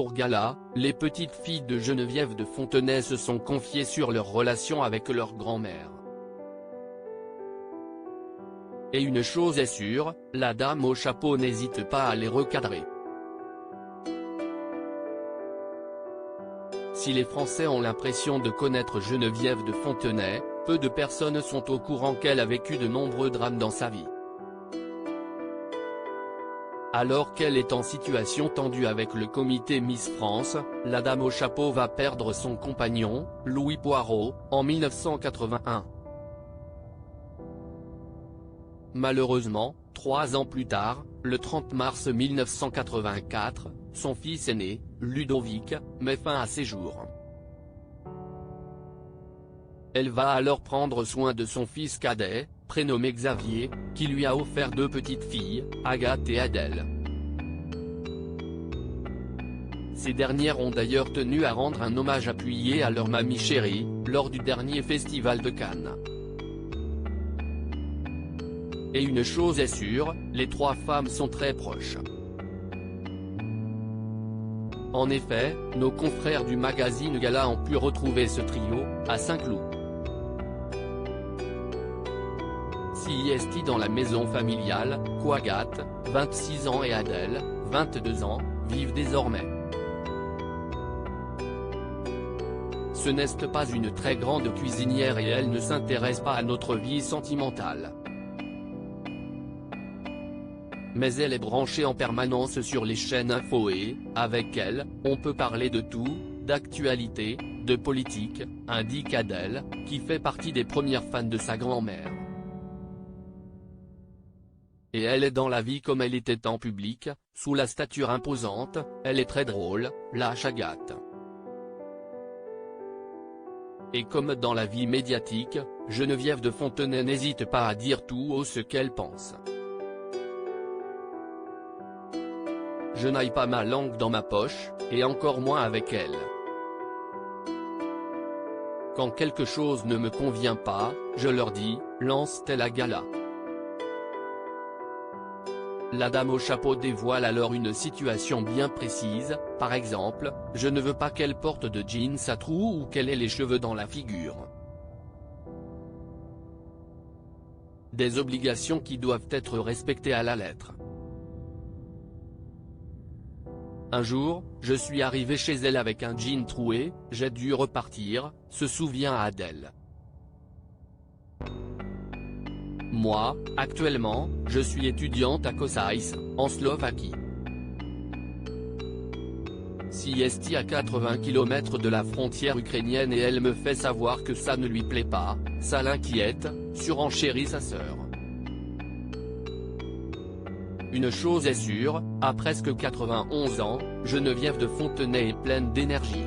pour gala, les petites filles de Geneviève de Fontenay se sont confiées sur leur relation avec leur grand-mère. Et une chose est sûre, la dame au chapeau n'hésite pas à les recadrer. Si les Français ont l'impression de connaître Geneviève de Fontenay, peu de personnes sont au courant qu'elle a vécu de nombreux drames dans sa vie. Alors qu'elle est en situation tendue avec le comité Miss France, la dame au chapeau va perdre son compagnon, Louis Poirot, en 1981. Malheureusement, 3 ans plus tard, le 30 mars 1984, son fils aîné, Ludovic, met fin à ses jours. Elle va alors prendre soin de son fils cadet, prénommé Xavier, qui lui a offert 2 petites filles, Agathe et Adèle. Ces dernières ont d'ailleurs tenu à rendre un hommage appuyé à leur mamie chérie, lors du dernier festival de Cannes. Et une chose est sûre, les 3 femmes sont très proches. En effet, nos confrères du magazine Gala ont pu retrouver ce trio, à Saint-Cloud. Siesti dans la maison familiale, qu'Agathe, 26 ans et Adèle, 22 ans, vivent désormais. Ce n'est pas une très grande cuisinière et elle ne s'intéresse pas à notre vie sentimentale. Mais elle est branchée en permanence sur les chaînes info et, avec elle, on peut parler de tout, d'actualité, de politique, indique Adèle, qui fait partie des premières fans de sa grand-mère. Et elle est dans la vie comme elle était en public, sous la stature imposante, elle est très drôle, lâche Agathe. Et comme dans la vie médiatique, Geneviève de Fontenay n'hésite pas à dire tout haut ce qu'elle pense. Je n'aille pas ma langue dans ma poche, et encore moins avec elle. Quand quelque chose ne me convient pas, je leur dis, lance-t-elle à Gala. La dame au chapeau dévoile alors une situation bien précise, par exemple, je ne veux pas qu'elle porte de jeans à trous ou qu'elle ait les cheveux dans la figure. Des obligations qui doivent être respectées à la lettre. Un jour, je suis arrivé chez elle avec un jean troué, j'ai dû repartir, se souvient Adèle. Moi, actuellement, je suis étudiante à Kosice, en Slovaquie. Siesti à 80 km de la frontière ukrainienne et elle me fait savoir que ça ne lui plaît pas, ça l'inquiète, surenchérit sa sœur. Une chose est sûre, à presque 91 ans, Geneviève de Fontenay est pleine d'énergie.